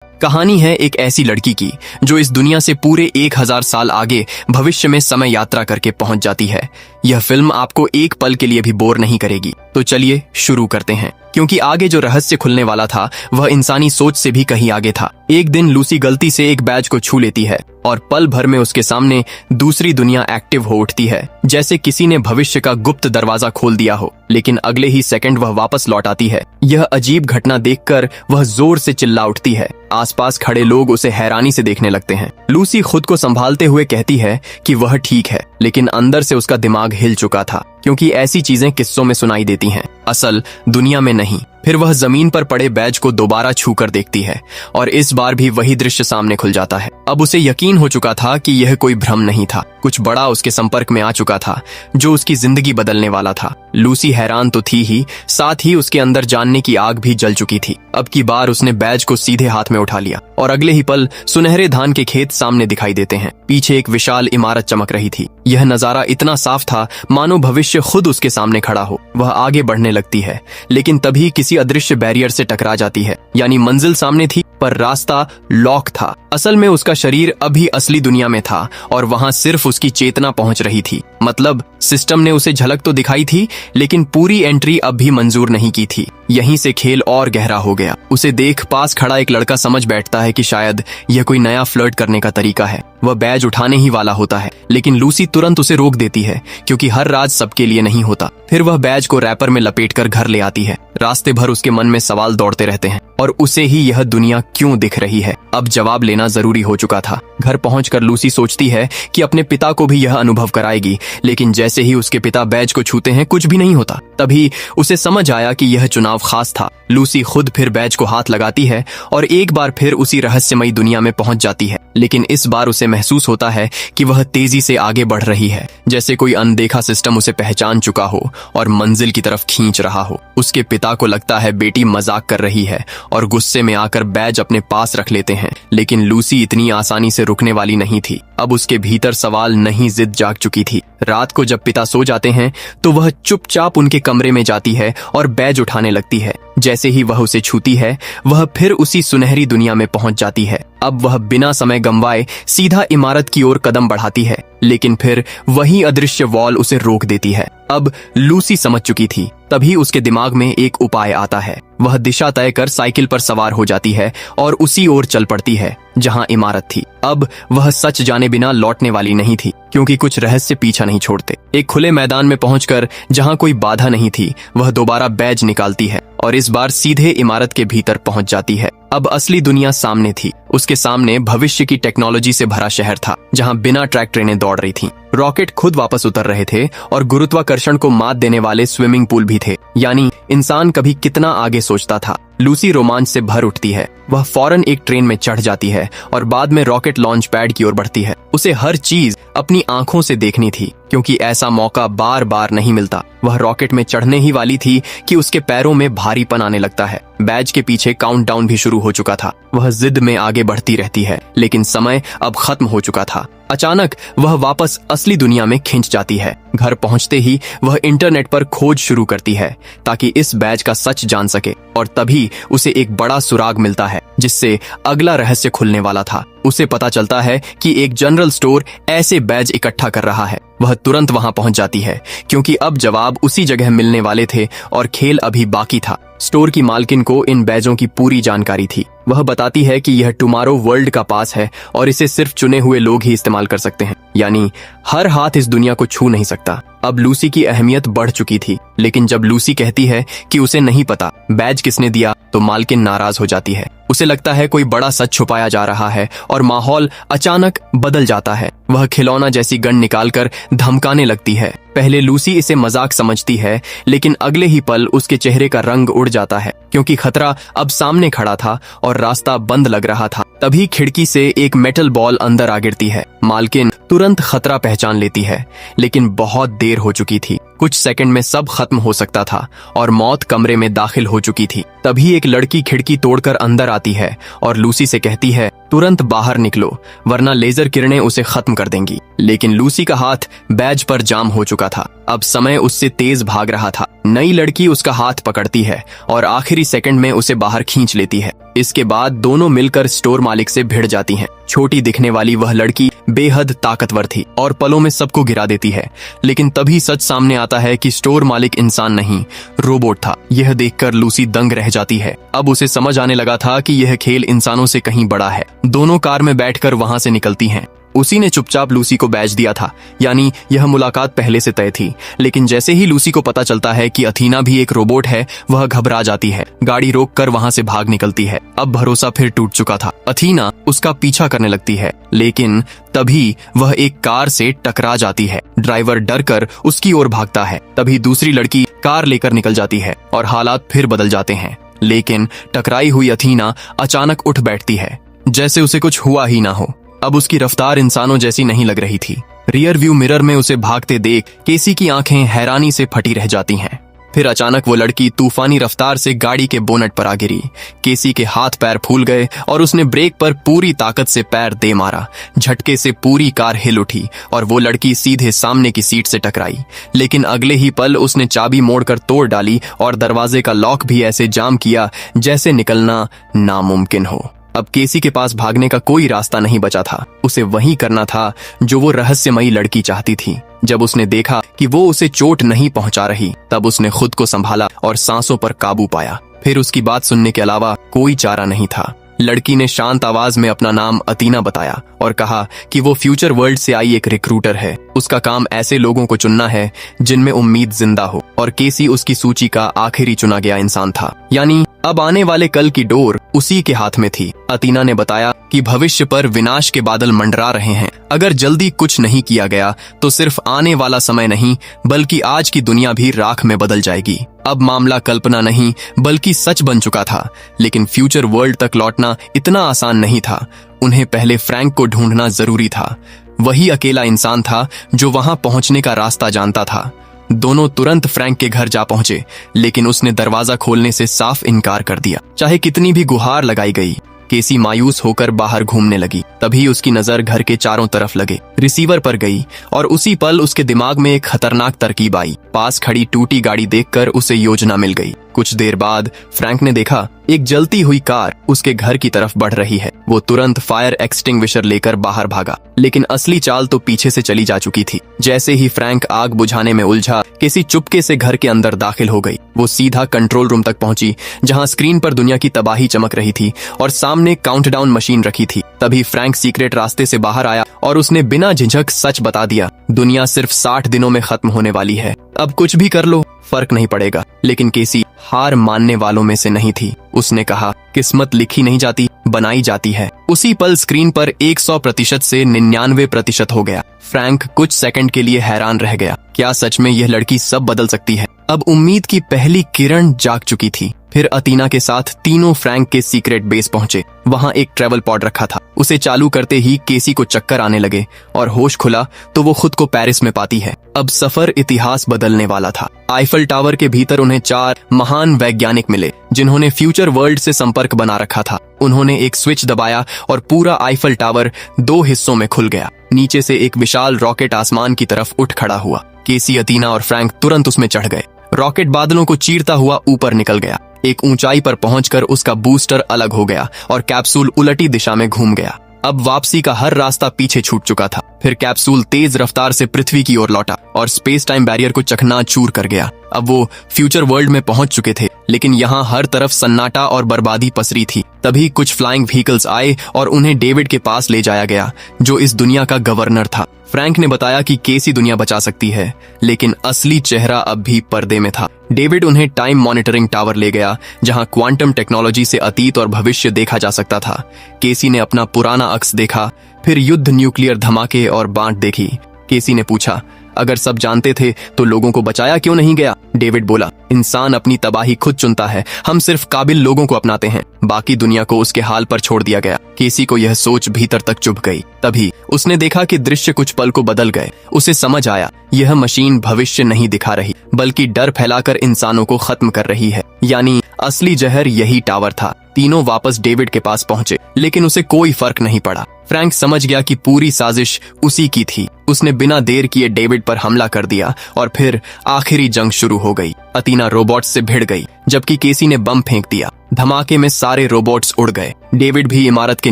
कहानी है एक ऐसी लड़की की जो इस दुनिया से पूरे 1000 साल आगे भविष्य में समय यात्रा करके पहुंच जाती है। यह फिल्म आपको एक पल के लिए भी बोर नहीं करेगी। तो चलिए शुरू करते हैं, क्योंकि आगे जो रहस्य खुलने वाला था वह इंसानी सोच से भी कहीं आगे था। एक दिन लूसी गलती से एक बैज को छू लेती है और पल भर में उसके सामने दूसरी दुनिया एक्टिव हो उठती है, जैसे किसी ने भविष्य का गुप्त दरवाजा खोल दिया हो। लेकिन अगले ही सेकंड वह वापस लौट आती है। यह अजीब घटना देखकर वह जोर से चिल्ला उठती है। आसपास खड़े लोग उसे हैरानी से देखने लगते हैं। लूसी खुद को संभालते हुए कहती है कि वह ठीक है, लेकिन अंदर से उसका दिमाग हिल चुका था, क्योंकि ऐसी चीजें किस्सों में सुनाई देती हैं, असल दुनिया में नहीं। फिर वह जमीन पर पड़े बैज को दोबारा छूकर देखती है और इस बार भी वही दृश्य सामने खुल जाता है। अब उसे यकीन हो चुका था कि यह कोई भ्रम नहीं था। कुछ बड़ा उसके संपर्क में आ चुका था जो उसकी जिंदगी बदलने वाला था। लूसी हैरान तो थी ही, साथ ही उसके अंदर जानने की आग भी जल चुकी थी। अब की बार उसने बैज को सीधे हाथ में उठा लिया और अगले ही पल सुनहरे धान के खेत सामने दिखाई देते हैं। पीछे एक विशाल इमारत चमक रही थी। यह नजारा इतना साफ था मानो भविष्य खुद उसके सामने खड़ा हो। वह आगे बढ़ने लगती है, लेकिन तभी किसी अदृश्य बैरियर से टकरा जाती है। यानी मंजिल सामने थी पर रास्ता लॉक था। असल में उसका शरीर अभी असली दुनिया में था और वहां सिर्फ उसकी चेतना पहुंच रही थी। मतलब सिस्टम ने उसे झलक तो दिखाई थी, लेकिन पूरी एंट्री अब भी मंजूर नहीं की थी। यहीं से खेल और गहरा हो गया। उसे देख पास खड़ा एक लड़का समझ बैठता है कि शायद यह कोई नया फ्लर्ट करने का तरीका है। वह बैज उठाने ही वाला होता है, लेकिन लूसी तुरंत उसे रोक देती है, क्योंकि हर राज सबके लिए नहीं होता। फिर वह बैज को रैपर में लपेटकर घर ले आती है। रास्ते भर उसके मन में सवाल दौड़ते रहते हैं और उसे ही यह दुनिया क्यों दिख रही है। अब जवाब लेना जरूरी हो चुका था। घर पहुंचकर लूसी सोचती है कि अपने पिता को भी यह अनुभव कराएगी, लेकिन जैसे ही उसके पिता बैज को छूते हैं कुछ भी नहीं होता। तभी उसे समझ आया कि यह चुनाव खास था। लूसी खुद फिर बैज को हाथ लगाती है और एक बार फिर उसी रहस्यमयी दुनिया में पहुंच जाती है। लेकिन इस बार उसे महसूस होता है कि वह तेजी से आगे बढ़ रही है, जैसे कोई अनदेखा सिस्टम उसे पहचान चुका हो और मंजिल की तरफ खींच रहा हो। उसके पिता को लगता है बेटी मजाक कर रही है और गुस्से में आकर बैज अपने पास रख लेते हैं, लेकिन लूसी इतनी आसानी से रुकने वाली नहीं थी। अब उसके भीतर सवाल नहीं, जिद जाग चुकी थी। रात को जब पिता सो जाते हैं तो वह चुपचाप उनके कमरे में जाती है और बैज उठाने लगती है। जैसे ही वह उसे छूती है वह फिर उसी सुनहरी दुनिया में पहुंच जाती है। अब वह बिना समय गंवाए सीधा इमारत की ओर कदम बढ़ाती है, लेकिन फिर वही अदृश्य वॉल उसे रोक देती है। अब लूसी समझ चुकी थी। तभी उसके दिमाग में एक उपाय आता है। वह दिशा तय कर साइकिल पर सवार हो जाती है और उसी ओर चल पड़ती है जहां इमारत थी। अब वह सच जाने बिना लौटने वाली नहीं थी, क्योंकि कुछ रहस्य पीछा नहीं छोड़ते। एक खुले मैदान में पहुंचकर जहां कोई बाधा नहीं थी, वह दोबारा बैज निकालती है और इस बार सीधे इमारत के भीतर पहुंच जाती है। अब असली दुनिया सामने थी। उसके सामने भविष्य की टेक्नोलॉजी से भरा शहर था, जहां बिना ट्रैक ट्रेनें दौड़ रही थीं। रॉकेट खुद वापस उतर रहे थे और गुरुत्वाकर्षण को मात देने वाले स्विमिंग पूल भी थे। यानी इंसान कभी कितना आगे सोचता था। लूसी रोमांच से भर उठती है। वह फौरन एक ट्रेन में चढ़ जाती है और बाद में रॉकेट लॉन्च पैड की ओर बढ़ती है। उसे हर चीज अपनी आंखों से देखनी थी, क्योंकि ऐसा मौका बार बार नहीं मिलता। वह रॉकेट में चढ़ने ही वाली थी कि उसके पैरों में भारीपन आने लगता है। बैज के पीछे काउंटडाउन भी शुरू हो चुका था। वह जिद में आगे बढ़ती रहती है, लेकिन समय अब खत्म हो चुका था। अचानक वह वापस असली दुनिया में खिंच जाती है। घर पहुंचते ही वह इंटरनेट पर खोज शुरू करती है ताकि इस बैज का सच जान सके, और तभी उसे एक बड़ा सुराग मिलता है जिससे अगला रहस्य खुलने वाला था। उसे पता चलता है कि एक जनरल स्टोर ऐसे बैज इकट्ठा कर रहा है। वह तुरंत वहां पहुंच जाती है, क्योंकि अब जवाब उसी जगह मिलने वाले थे और खेल अभी बाकी था। स्टोर की मालकिन को इन बैजों की पूरी जानकारी थी। वह बताती है कि यह टुमारो वर्ल्ड का पास है और इसे सिर्फ चुने हुए लोग ही इस्तेमाल कर सकते हैं, यानी हर हाथ इस दुनिया को छू नहीं सकता। अब लूसी की अहमियत बढ़ चुकी थी, लेकिन जब लूसी कहती है कि उसे नहीं पता बैज किसने दिया, तो मालकिन नाराज हो जाती है। उसे लगता है कोई बड़ा सच छुपाया जा रहा है और माहौल अचानक बदल जाता है। वह खिलौना जैसी गन निकालकर धमकाने लगती है। पहले लूसी इसे मजाक समझती है, लेकिन अगले ही पल उसके चेहरे का रंग उड़ जाता है, क्योंकि खतरा अब सामने खड़ा था और रास्ता बंद लग रहा था। तभी खिड़की से एक मेटल बॉल अंदर आ गिरती है। मालकिन तुरंत खतरा पहचान लेती है, लेकिन बहुत देर हो चुकी थी। कुछ सेकंड में सब खत्म हो सकता था और मौत कमरे में दाखिल हो चुकी थी। तभी एक लड़की खिड़की तोड़कर अंदर आती है और लूसी से कहती है, तुरंत बाहर निकलो वरना लेजर किरणें उसे खत्म कर देंगी। लेकिन लूसी का हाथ बैज पर जाम हो चुका था। अब समय उससे तेज भाग रहा था। नई लड़की उसका हाथ पकड़ती है और आखिरी सेकंड में उसे बाहर खींच लेती है। इसके बाद दोनों मिलकर स्टोर मालिक से भिड़ जाती हैं। छोटी दिखने वाली वह लड़की बेहद ताकतवर थी और पलों में सबको गिरा देती है। लेकिन तभी सच सामने आता है कि स्टोर मालिक इंसान नहीं, रोबोट था। यह देखकर लूसी दंग रह जाती है। अब उसे समझ आने लगा था कि यह खेल इंसानों से कहीं बड़ा है। दोनों कार में बैठकर वहां से निकलती हैं। उसी ने चुपचाप लूसी को बैज दिया था, यानी यह मुलाकात पहले से तय थी। लेकिन जैसे ही लूसी को पता चलता है कि अथीना भी एक रोबोट है, वह घबरा जाती है। गाड़ी रोककर वहां से भाग निकलती है। अब भरोसा फिर टूट चुका था। अथीना उसका पीछा करने लगती है, लेकिन तभी वह एक कार से टकरा जाती है। ड्राइवर डरकर उसकी ओर भागता है। तभी दूसरी लड़की कार लेकर निकल जाती है और हालात फिर बदल जाते हैं। लेकिन टकराई हुई अथीना अचानक उठ बैठती है, जैसे उसे कुछ हुआ ही ना हो। अब उसकी रफ्तार इंसानों जैसी नहीं लग रही थी। रियर व्यू मिरर में उसे भागते देख केसी की आंखें हैरानी से फटी रह जाती हैं। फिर अचानक वो लड़की तूफानी रफ्तार से गाड़ी के बोनट पर आ गिरी। केसी के हाथ पैर फूल गए और उसने ब्रेक पर पूरी ताकत से पैर दे मारा। झटके से पूरी कार हिल उठी और वो लड़की सीधे सामने की सीट से टकराई। लेकिन अगले ही पल उसने चाबी मोड़कर तोड़ डाली और दरवाजे का लॉक भी ऐसे जाम किया जैसे निकलना नामुमकिन हो। अब केसी के पास भागने का कोई रास्ता नहीं बचा था। उसे वही करना था जो वो रहस्यमयी लड़की चाहती थी। जब उसने देखा कि वो उसे चोट नहीं पहुंचा रही, तब उसने खुद को संभाला और सांसों पर काबू पाया। फिर उसकी बात सुनने के अलावा कोई चारा नहीं था। लड़की ने शांत आवाज में अपना नाम अतीना बताया और कहा कि वो फ्यूचर वर्ल्ड से आई एक रिक्रूटर है। उसका काम ऐसे लोगों को चुनना है जिनमें उम्मीद जिंदा हो, और केसी उसकी सूची का आखिरी चुना गया इंसान था। यानी अब आने वाले कल की डोर उसी के हाथ में थी। अतीना ने बताया कि भविष्य पर विनाश के बादल मंडरा रहे हैं। अगर जल्दी कुछ नहीं किया गया तो सिर्फ आने वाला समय नहीं, बल्कि आज की दुनिया भी राख में बदल जाएगी। अब मामला कल्पना नहीं बल्कि सच बन चुका था। लेकिन फ्यूचर वर्ल्ड तक लौटना इतना आसान नहीं था। उन्हें पहले फ्रैंक को ढूंढना जरूरी था। वही अकेला इंसान था जो वहां पहुंचने का रास्ता जानता था। दोनों तुरंत फ्रैंक के घर जा पहुंचे, लेकिन उसने दरवाजा खोलने से साफ इनकार कर दिया। चाहे कितनी भी गुहार लगाई गई, केसी मायूस होकर बाहर घूमने लगी। तभी उसकी नजर घर के चारों तरफ लगे रिसीवर पर गई और उसी पल उसके दिमाग में एक खतरनाक तरकीब आई। पास खड़ी टूटी गाड़ी देखकर उसे योजना मिल गई। कुछ देर बाद फ्रैंक ने देखा एक जलती हुई कार उसके घर की तरफ बढ़ रही है। वो तुरंत फायर एक्सटिंग्विशर लेकर बाहर भागा, लेकिन असली चाल तो पीछे से चली जा चुकी थी। जैसे ही फ्रैंक आग बुझाने में उलझा, केसी चुपके से घर के अंदर दाखिल हो गई। वो सीधा कंट्रोल रूम तक पहुंची, जहां स्क्रीन पर दुनिया की तबाही चमक रही थी और सामने काउंटडाउन मशीन रखी थी। तभी फ्रैंक सीक्रेट रास्ते से बाहर आया और उसने बिना झिझक सच बता दिया। दुनिया सिर्फ 60 दिनों में खत्म होने वाली है। अब कुछ भी कर लो, फर्क नहीं पड़ेगा। लेकिन केसी हार मानने वालों में से नहीं थी। उसने कहा, किस्मत लिखी नहीं जाती, बनाई जाती है। उसी पल स्क्रीन पर 100% से 99% हो गया। फ्रैंक कुछ सेकंड के लिए हैरान रह गया। क्या सच में यह लड़की सब बदल सकती है? अब उम्मीद की पहली किरण जाग चुकी थी। फिर अतीना के साथ तीनों फ्रैंक के सीक्रेट बेस पहुंचे। वहां एक ट्रेवल पॉड रखा था। उसे चालू करते ही केसी को चक्कर आने लगे और होश खुला तो वो खुद को पेरिस में पाती है। अब सफर इतिहास बदलने वाला था। आईफल टावर के भीतर उन्हें 4 महान वैज्ञानिक मिले, जिन्होंने फ्यूचर वर्ल्ड से संपर्क बना रखा था। उन्होंने एक स्विच दबाया और पूरा आईफल टावर 2 हिस्सों में खुल गया। नीचे से एक विशाल रॉकेट आसमान की तरफ उठ खड़ा हुआ। केसी, अतीना और फ्रैंक तुरंत उसमें चढ़ गए। रॉकेट बादलों को चीरता हुआ ऊपर निकल गया। एक ऊंचाई पर पहुंचकर उसका बूस्टर अलग हो गया और कैप्सूल उलटी दिशा में घूम गया। अब वापसी का हर रास्ता पीछे छूट चुका था। फिर कैप्सूल तेज रफ्तार से पृथ्वी की ओर लौटा और स्पेस टाइम बैरियर को चकनाचूर कर गया। अब वो फ्यूचर वर्ल्ड में पहुंच चुके थे, लेकिन यहाँ हर तरफ सन्नाटा और बर्बादी पसरी थी। तभी कुछ फ्लाइंग व्हीकल्स आए और उन्हें डेविड के पास ले जाया गया, जो इस दुनिया का गवर्नर था। फ्रैंक ने बताया कि केसी दुनिया बचा सकती है, लेकिन असली चेहरा अब भी पर्दे में था। डेविड उन्हें टाइम मॉनिटरिंग टावर ले गया, जहां क्वांटम टेक्नोलॉजी से अतीत और भविष्य देखा जा सकता था। केसी ने अपना पुराना अक्स देखा, फिर युद्ध, न्यूक्लियर धमाके और बांट देखी। केसी ने पूछा, अगर सब जानते थे तो लोगों को बचाया क्यों नहीं गया? डेविड बोला, इंसान अपनी तबाही खुद चुनता है। हम सिर्फ काबिल लोगों को अपनाते हैं, बाकी दुनिया को उसके हाल पर छोड़ दिया गया। केसी को यह सोच भीतर तक चुभ गई। तभी उसने देखा कि दृश्य कुछ पल को बदल गए। उसे समझ आया, यह मशीन भविष्य नहीं दिखा रही, बल्कि डर फैलाकर इंसानों को खत्म कर रही है। यानी असली जहर यही टावर था। तीनों वापस डेविड के पास पहुंचे, लेकिन उसे कोई फर्क नहीं पड़ा। फ्रैंक समझ गया कि पूरी साजिश उसी की थी। उसने बिना देर किए डेविड पर हमला कर दिया और फिर आखिरी जंग शुरू हो गई। अतीना रोबोट्स से भिड़ गई जबकि केसी ने बम फेंक दिया। धमाके में सारे रोबोट्स उड़ गए। डेविड भी इमारत के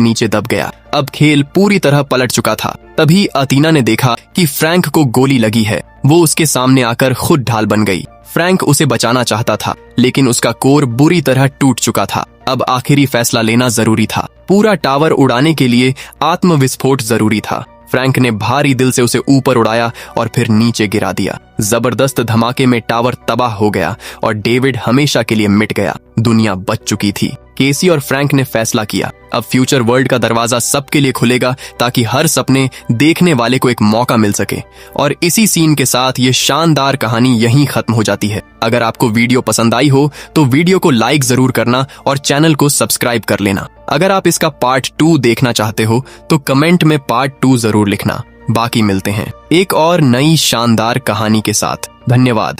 नीचे दब गया। अब खेल पूरी तरह पलट चुका था। तभी अतीना ने देखा कि फ्रैंक को गोली लगी है। वो उसके सामने आकर खुद ढाल बन गई। फ्रैंक उसे बचाना चाहता था लेकिन उसका कोर बुरी तरह टूट चुका था। अब आखिरी फैसला लेना जरूरी था। पूरा टावर उड़ाने के लिए आत्मविस्फोट जरूरी था। फ्रैंक ने भारी दिल से उसे ऊपर उड़ाया और फिर नीचे गिरा दिया। जबरदस्त धमाके में टावर तबाह हो गया और डेविड हमेशा के लिए मिट गया। दुनिया बच चुकी थी। केसी और फ्रैंक ने फैसला किया, अब फ्यूचर वर्ल्ड का दरवाजा सबके लिए खुलेगा ताकि हर सपने देखने वाले को एक मौका मिल सके। और इसी सीन के साथ ये शानदार कहानी यहीं खत्म हो जाती है। अगर आपको वीडियो पसंद आई हो तो वीडियो को लाइक जरूर करना और चैनल को सब्सक्राइब कर लेना। अगर आप इसका पार्ट 2 देखना चाहते हो तो कमेंट में पार्ट 2 जरूर लिखना। बाकी मिलते हैं एक और नई शानदार कहानी के साथ। धन्यवाद।